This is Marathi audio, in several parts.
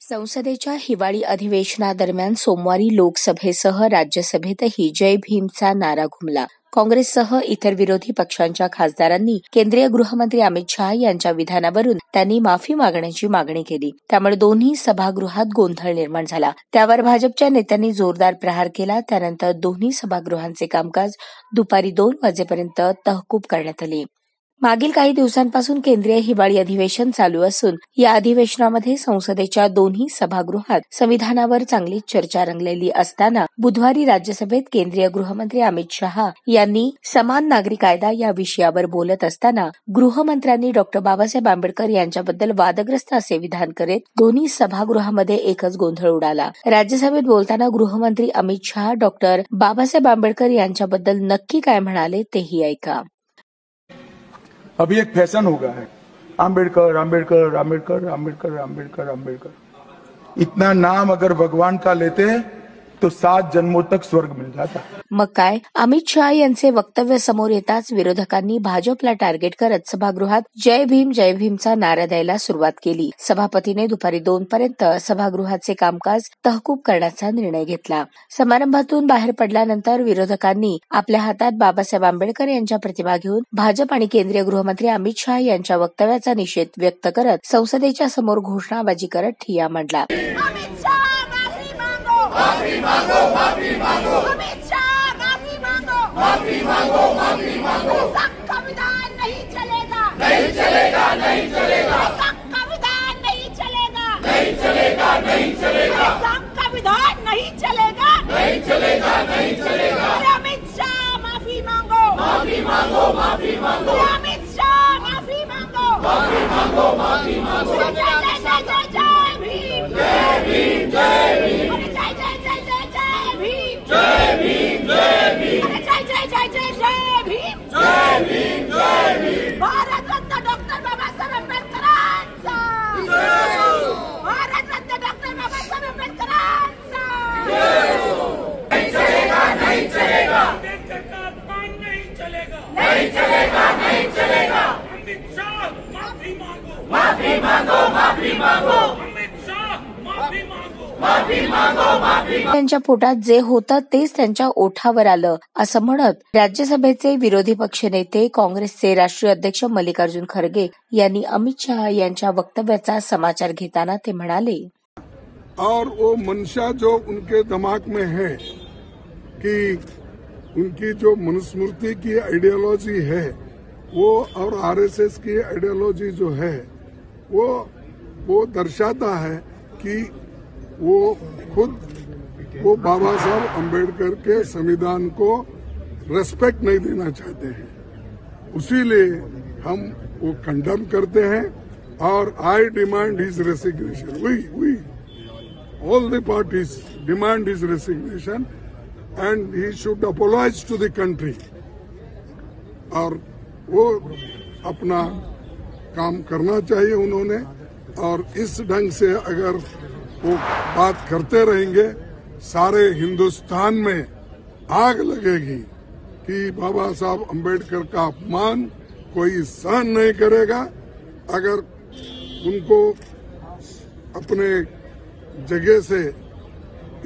संसदेच्या हिवाळी अधिवेशनादरम्यान सोमवारी लोकसभेसह राज्यसभेतही जय भीमचा नारा घुमला. काँग्रेससह इतर विरोधी पक्षांच्या खासदारांनी केंद्रीय गृहमंत्री अमित शहा यांच्या विधानावरून त्यांनी माफी मागण्याची मागणी केली. त्यामुळे दोन्ही सभागृहात गोंधळ निर्माण झाला. त्यावर भाजपच्या नेत्यांनी जोरदार प्रहार केला. त्यानंतर दोन्ही सभागृहांचे कामकाज दुपारी 2 वाजेपर्यंत तहकूब करण्यात आले. मागील काही दिवसांपासून केंद्रीय हिवाळी अधिवेशन चालू असून या अधिवेशनामध्ये संसदेच्या दोन्ही सभागृहात संविधानावर चांगलीच चर्चा रंगलेली असताना बुधवारी राज्यसभेत केंद्रीय गृहमंत्री अमित शहा यांनी समान नागरी कायदा या विषयावर बोलत असताना गृहमंत्र्यांनी डॉ. बाबासाहेब आंबेडकर यांच्याबद्दल वादग्रस्त असे विधान करीत दोन्ही सभागृहामध्ये एकच गोंधळ उडाला. राज्यसभेत बोलताना गृहमंत्री अमित शहा डॉ. बाबासाहेब आंबेडकर यांच्याबद्दल नक्की काय म्हणाले तेही ऐका. अभी एक फैशन हो गया है, आम्बेडकर आम्बेडकर आम्बेडकर आम्बेडकर आम्बेडकर आम्बेडकर। इतना नाम अगर भगवान का लेते तो 7 जन्मों तक स्वर्ग मिल जाता। मग काय, अमित शहा यांचे वक्तव्य समोर येताच विरोधकांनी भाजपला टार्गेट करत सभागृहात जय भीमचा नारा द्यायला सुरुवात केली. सभापतीने दुपारी 2 पर्यंत सभागृहाचे कामकाज तहकूब करण्याचा निर्णय घेतला. समारंभातून बाहेर पडल्यानंतर विरोधकांनी आपल्या हातात बाबासाहेब आंबेडकर यांच्या प्रतिमा घेऊन भाजप आणि केंद्रीय गृहमंत्री अमित शहा यांच्या वक्तव्याचा निषेध व्यक्त करत संसदेच्या समोर घोषणाबाजी करत ठिय्या मांडला. माफी मांगो, माफी मांगो, अमित शाह माफी मांगो, माफी मांगो, माफी मांगो। संविधान नहीं चलेगा, नहीं चलेगा, नहीं चलेगा। संविधान नहीं चलेगा, नहीं चलेगा, नहीं चलेगा। संविधान नहीं चलेगा, नहीं चलेगा, नहीं चलेगा। अमित शाह माफी मांगो, माफी मांगो, माफी मांगो। अमित शाह माफी मांगो, माफी मांगो, माफी मांगो। जय जय जय जय जय भीम, जय भीम, जय भीम। भारत रत्न डॉक्टर बाबासाहेब आंबेडकरांचा, भारत रत्न डॉक्टर बाबासाहेब आंबेडकरांचा। नहीं चलेगा, नहीं चलेगा, नहीं चलेगा, नहीं चलेगा, नहीं चलेगा। अमित शाह माफी मांगो, माफी मांगो, माफी मांगो। अमित शाह माफी मांगो, माफी मांगो, माफी। त्यांच्या पोटात जे होतं तेच त्यांच्या ओठावर आलं असं म्हणत राज्यसभेचे विरोधी पक्षनेते काँग्रेसचे राष्ट्रीय अध्यक्ष मल्लिकार्जुन खरगे यांनी अमित शहा यांच्या वक्तव्याचा समाचार घेताना ते म्हणाले, और वो मंशा जो उनके दिमाग में है कि उनकी जो मनुस्मृति की आइडियोलॉजी है वो और आरएसएस की आइडियोलॉजी जो है वो दर्शाता है कि वो खुद वो बाबा साहब अम्बेडकर के संविधान को रेस्पेक्ट नहीं देना चाहते हैं। उसीलिए हम वो कंडेम करते हैं और I demand his resignation. We all the parties demand his resignation and he should apologise to the country. और वो अपना काम करना चाहिए उन्होंने, और इस ढंग से अगर वो बात करते रहेंगे सारे हिंदुस्तान में आग लगेगी कि बाबा साहब अम्बेडकर का अपमान कोई सहन नहीं करेगा। अगर उनको अपने जगह से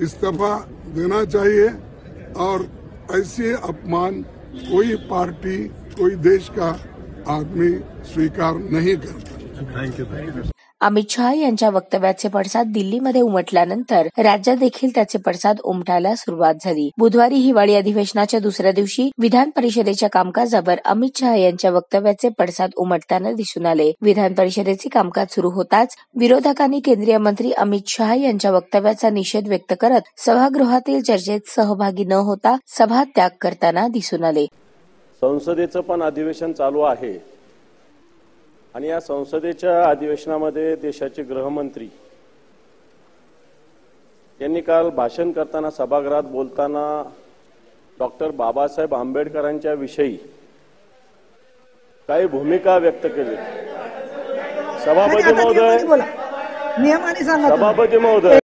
इस्तीफा देना चाहिए, और ऐसे अपमान कोई पार्टी कोई देश का आदमी स्वीकार नहीं करता। Thank you. अमित शहा यांच्या वक्तव्याचे पडसाद दिल्लीमध्ये उमटल्यानंतर राज्यात देखील त्याचे पडसाद उमटायला सुरुवात झाली. बुधवारी हिवाळी अधिवेशनाच्या दुसऱ्या दिवशी विधान परिषदेच्या कामकाजावर अमित शहा यांच्या वक्तव्याचे पडसाद उमटताना दिसून आले. विधान परिषदेचे कामकाज सुरू होताच विरोधकांनी केंद्रीय मंत्री अमित शहा यांच्या वक्तव्याचा निषेध व्यक्त करत सभागृहातील चर्चेत सहभागी न होता सभात्याग करताना दिसून आले. संसदेचं पण अधिवेशन चालू आहे आणि या संसदेच्या अधिवेशनामध्ये देशाचे गृहमंत्री यांनी काल भाषण करताना सभागृहात बोलताना डॉक्टर बाबासाहेब आंबेडकरांच्या विषयी काही भूमिका व्यक्त केली. सभापती महोदय,